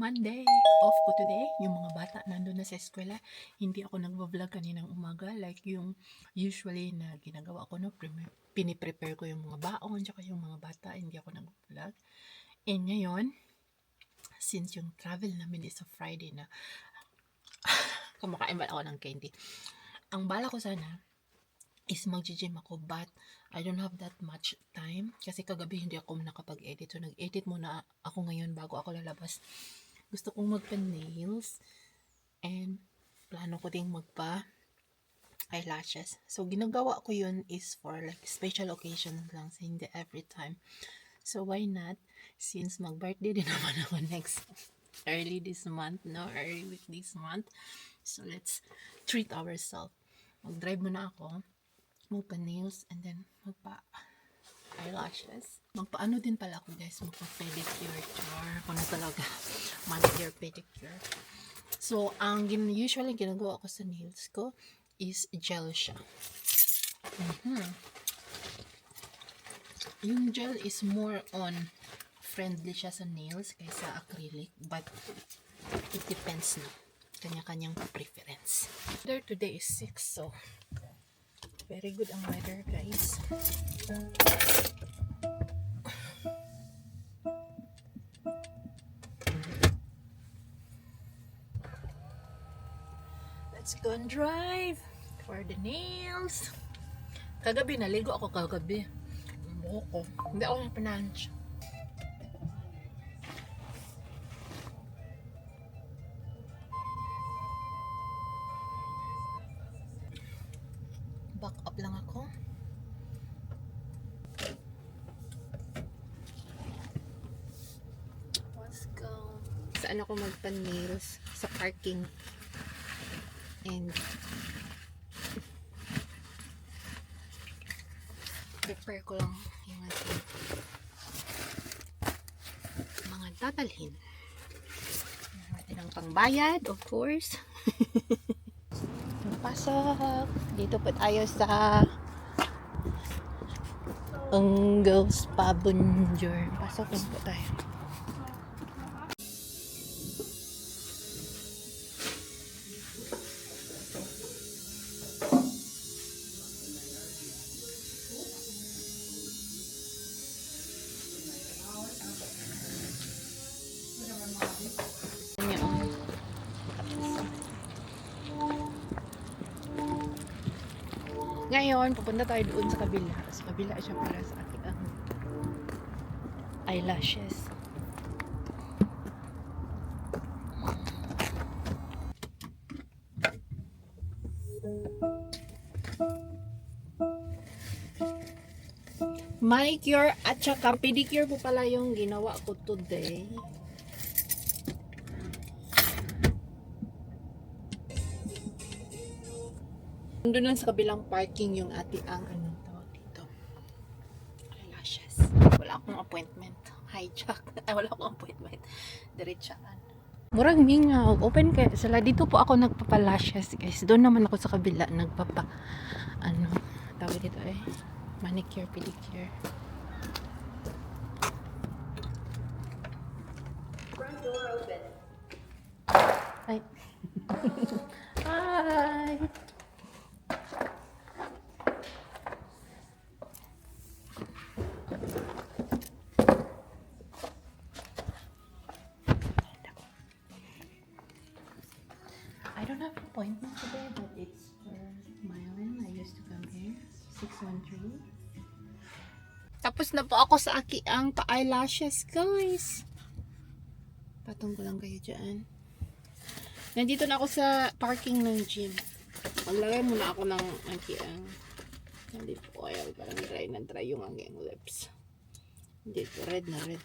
Monday! Off ko today. Yung mga bata nandun na sa eskwela. Hindi ako nagvo-vlog kaninang umaga. Like yung usually na ginagawa ko, no? Piniprepare ko yung mga baon, tsaka yung mga bata. Hindi ako nag-vlog. And ngayon, since yung travel namin is a Friday na, kumakain ba ako ng candy. Ang bala ko sana is mag-gym ako, but I don't have that much time kasi kagabi hindi ako nakapag-edit. So nag-edit muna ako ngayon bago ako lalabas. Gusto kong magpa-nails and plano ko ding magpa-eyelashes. So ginagawa ko yun is for like special occasions lang, so hindi every time. So why not, since mag-birthday din naman ako next early this month, early week this month. So let's treat ourselves. Mag-drive muna ako, magpa-nails, and then magpa-eyelashes. Magpa-ano din pala ako, guys, magpa-pedicure, char. Ako na talaga, manicure, pedicure. So, ang usually ginagawa ko sa nails ko is gel siya. Yung gel is more on friendly siya sa nails kaysa acrylic, but it depends na. Kanya-kanyang preference. Weather today is 6, so very good ang weather, guys. Let's go and drive for the nails. Kagabi, naligo ako kagabi. Ang buhok ko. Hindi ako napinansya. Back up lang ako. Let's go. Saan ako magpa-nails? Sa parking. And prepare ko lang yung mga tatalhin. Natin ang pangbayad, of course. Pasok. Dito po tayo sa Angles Pabunjor. Pasok lang po tayo. Ngayon, pupunta tayo doon sa kabila. Sa kabila siya para sa aking eyelashes. Manicure at saka pedicure po pala yung ginawa ko today. Doon lang sa kabilang parking yung ate ang tawag dito, eyelashes. Wala akong appointment. Hijack. Wala akong appointment. Diretsaan. Murag mingaw. Open kaya sila. Dito po ako nagpapalashes, guys. Doon naman ako sa kabila tawag dito manicure, pedicure. Front door open. Hi. Hi. I don't have an appointment today, but it's for Mylan. I used to come here. 613. Tapos na po ako sa ang pa-eyelashes, guys. Patong ko lang kayo dyan. Nandito na ako sa parking ng gym. Maglagay muna ako ng ang lip oil. Parang dry na dry yung aking lips. Dito, red na red.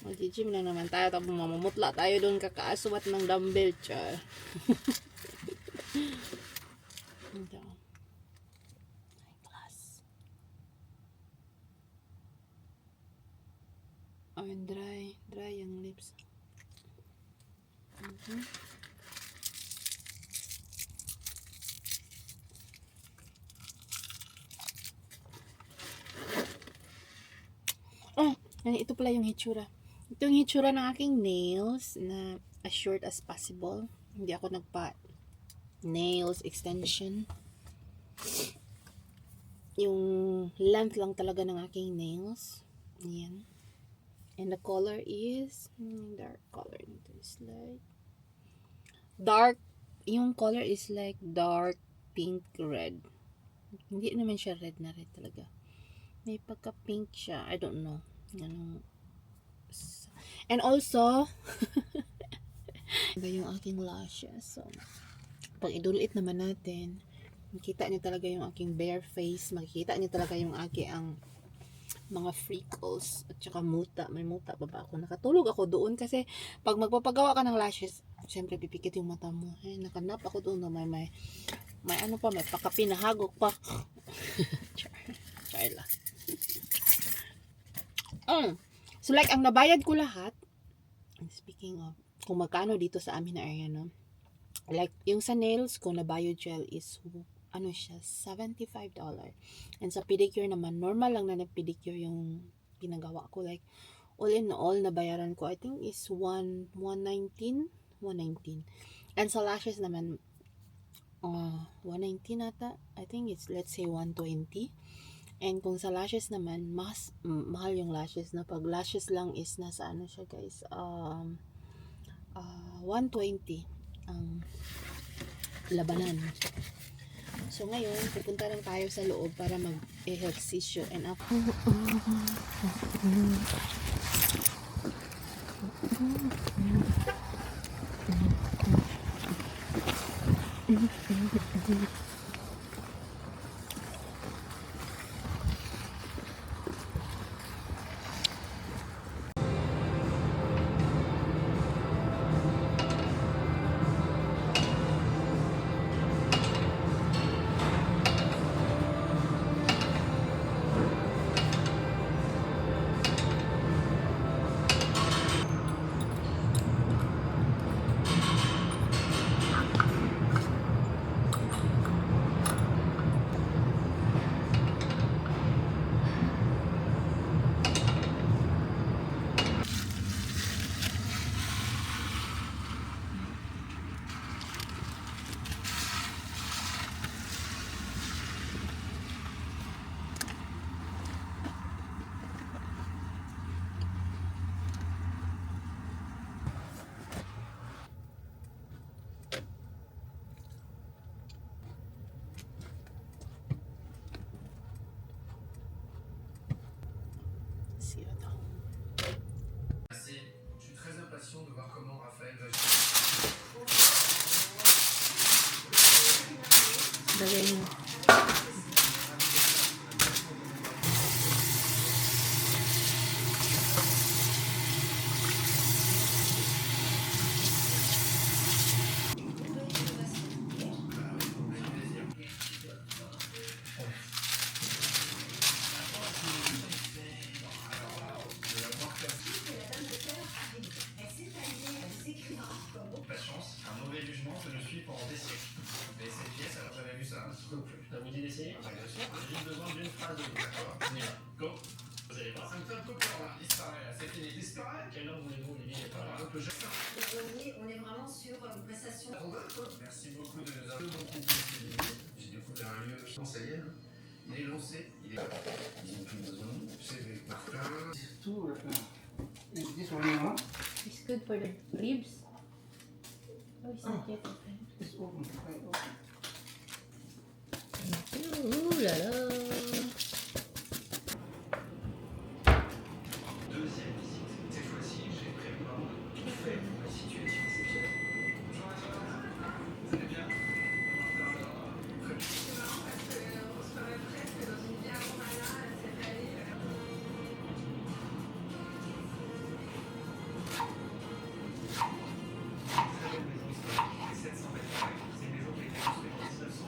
Mag-gym lang naman tayo, tapos mamamutla tayo doon, kakaaswat ng dumbbell, char. Ito. Class. Oh, and dry yung lips. Oh, ito pala yung hitsura. Ito yung hitsura ng aking nails na as short as possible. Hindi ako nagpa nails extension. Yung length lang talaga ng aking nails. Ayan. And the color is dark color. Ito is like dark. Yung color is like dark pink red. Hindi naman siya red na red talaga. May pagka pink siya. I don't know. Ano. And also iba yung aking lashes. So, pag idulit naman natin, makita niyo talaga yung aking bare face. Makikita niyo talaga yung ang mga freckles at saka muta. May muta pa ba ako? Nakatulog ako doon kasi pag magpapagawa ka ng lashes, syempre pipikit yung mata mo. Nakanap ako doon na may ano pa, may pakapinahagok pa. Char lang. So like, ang nabayad ko lahat, speaking of, kung magkano dito sa amin na area, no? Like, yung sa nails ko na biogel is, ano siya, $75. And sa pedicure naman, normal lang na pedicure yung ginagawa ko. Like, all in all, nabayaran ko, I think is $119. And sa lashes naman, $119 ata. I think it's, let's say, $120. And kung sa lashes naman, mas mahal yung lashes na. Pag lashes lang is nasa ano siya guys, $120 ang labanan. So ngayon, pupunta lang tayo sa loob para mag-ehersisyo and ako. Je suis très impatient de voir comment Raphaël va Ça vous dit d'essayer? J'ai juste besoin d'une phrase de vous. D'accord. On y va. Go. Vous allez voir. Ça me fait un peu peur là. Disparaît là. C'est fini. Disparaît. Quelle langue voulez-vous? Olivier est pas là. Donc le jeu. On est vraiment sur une prestation. Merci beaucoup de nous avoir beaucoup. J'ai découvert un lieu. Ça y est, hein. Il est lancé. Ils n'ont plus besoin. C'est des parfums. Tout, this one, you know, It's good for the ribs. Oh, it's not yet open. it's open. Right, open. Ooh la la. Deuxième visite. Cette fois-ci, j'ai prévu vraiment de tout faire pour la situation exceptionnelle. Bonjour à toi. Vous allez bien? Très bien. C'est marrant parce qu'on se paraît presque dans une vie avant cette année. Très belle maison historique. C'est 700 mètres carrés. C'est une maison qui a été construite en 1900.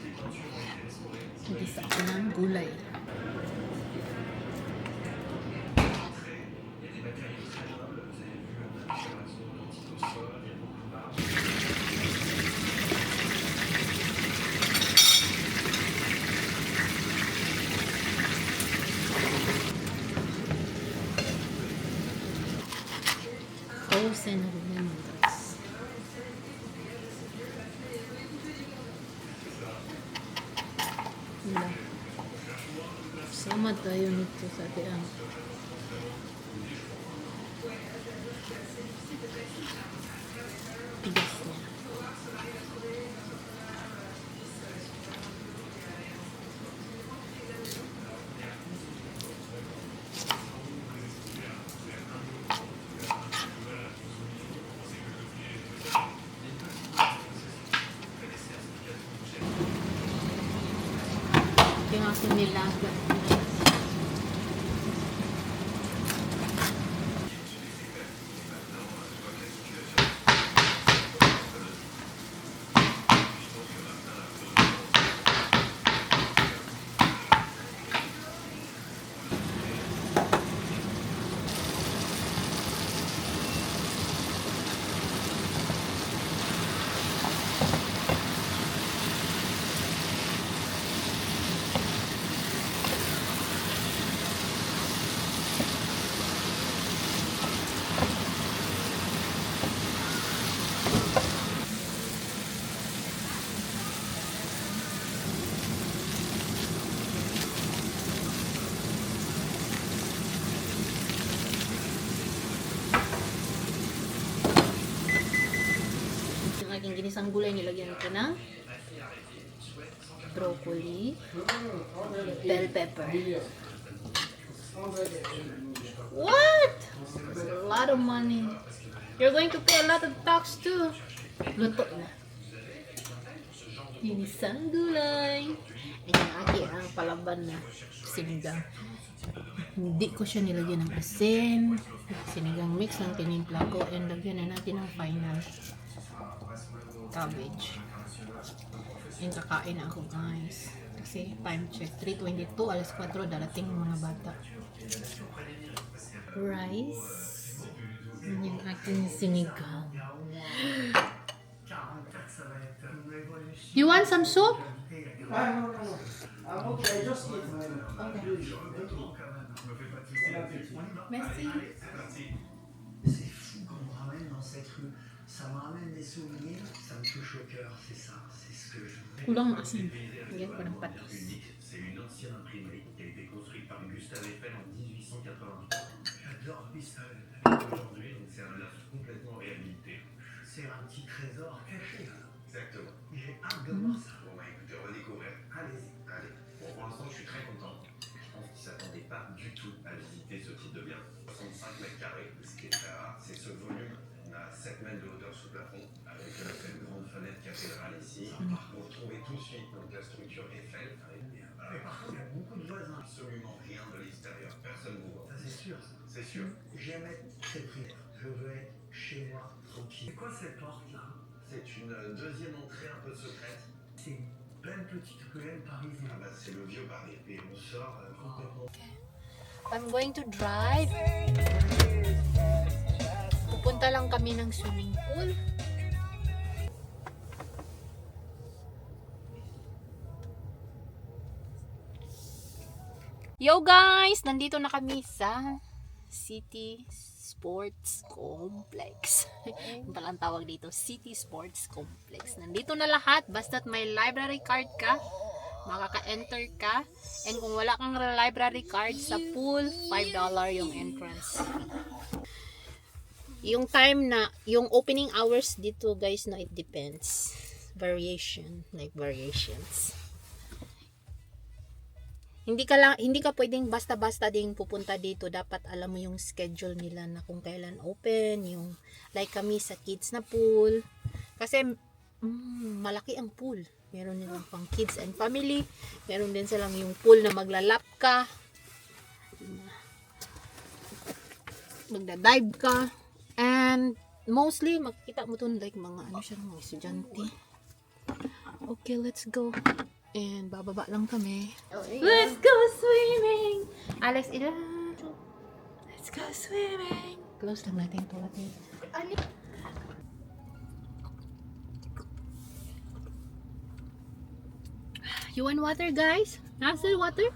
Les peintures ont été restaurées. Gisa ako ng gulay. L'entrée, il y a des matériaux très nobles. Vous avez vu, on a plusieurs réseaux d'antiques au sol. Il y a beaucoup de marbre. Wala. Sama tayo nito sa ating bigas niya. Yung aking nilaga. Yung aking ginisang gulay, nilagyan ko ng broccoli, bell pepper. What? That's a lot of money. You're going to pay a lot of tax too. Luto na. Ginisang gulay. Ayan, aki ang palaban na sinigang. Hindi ko siya nilagyan ng asin. Sinigang mix lang tinimpla ko. And lagyan na natin ang final cabbage. And kakain na ako guys. Kasi time check. 3:22, alas 4, darating yung mga bata. Rice. Yan yung aking sinigang. You want some soup? No. I'm okay. I just eat, man. Merci. C'est fou qu'on me ramène dans cette rue. Ça me ramène des souvenirs, ça me touche au cœur, c'est ça, c'est ce que je veux. Kulang ang asin. Lagyan ko ng patis. Unique, c'est une ancienne imprimerie qui a été construite par Gustave Eiffel en 1883. J'adore Gustave. Aujourd'hui, donc, c'est un œuvre complètement réhabilité. C'est un petit trésor caché. Là. Exactement. J'ai hâte de voir ça. Bon, bah écoutez, on va découvrir. Allez-y. Allez. Bon, pour l'instant, je suis très content. Je pense qu'ils ne s'attendaient pas du tout à visiter ce type de bien. 65 mètres carrés. Ce qui est très rare, c'est ce volume. On a 7 mètres de hauteur sous plafond, avec cette grande fenêtre cathédrale ici. Vous retrouvez tout de suite donc, la structure Eiffel. Mais par contre, il y a beaucoup de voisins. Absolument rien de l'extérieur. Personne ne vous voit. Ça, c'est sûr. C'est sûr. J'aime être très primaire. Je veux être chez moi, tranquille. C'est quoi cette porte-là? C'est une deuxième entrée un peu secrète. C'est une belle petite ruelle parisienne. Ah bah, c'est le vieux Paris. Et on sort complètement. I'm going to drive. Pupunta lang kami ng swimming pool. Yo guys! Nandito na kami sa City Sports Complex. Yung palang tawag dito, City Sports Complex. Nandito na lahat, basta't may library card ka, makaka-enter ka. And kung wala kang library card sa pool, $5 yung entrance. Yung time na, yung opening hours dito guys, no, it depends. Variations. Hindi ka pwedeng basta-basta ding pupunta dito. Dapat alam mo yung schedule nila na kung kailan open, yung like kami sa kids na pool. Kasi malaki ang pool. Meron nilang pang kids and family. Meron din silang yung pool na maglalap ka. Magda-dive ka. And mostly makikita mo dun like mga ano siya, mga estudyante. Okay, let's go. And bababa lang kami. Let's go swimming! Alex, let's go swimming! Close lang natin ito natin. You want water, guys? Nasa water?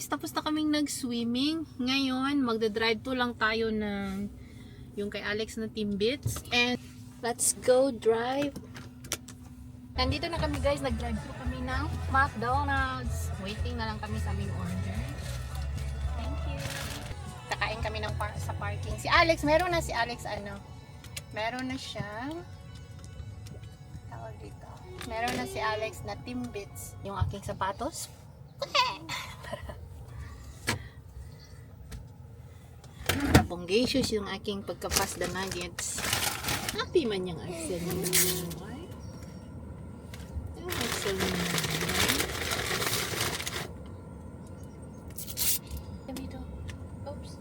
Tapos na kaming nag-swimming. Ngayon, magda-drive to lang tayo ng yung kay Alex na Timbits. And let's go drive. Nandito na kami guys, nag-drive thru kami ng McDonald's. Waiting na lang kami sa aming order. Thank you. Kakain kami ng sa parking. Si Alex, meron na si Alex meron na siyang tawag dito. Meron na si Alex na Timbits. Yung aking sapatos. Naponggacious yung aking pagka-pasta nuggets. Happy man yung Axel naman. Yung Axel naman. Dito. Oops.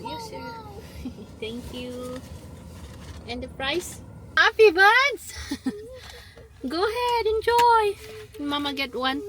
Yes, sir. Thank you. And the price? Happy buds! Go ahead, enjoy. Mama get one.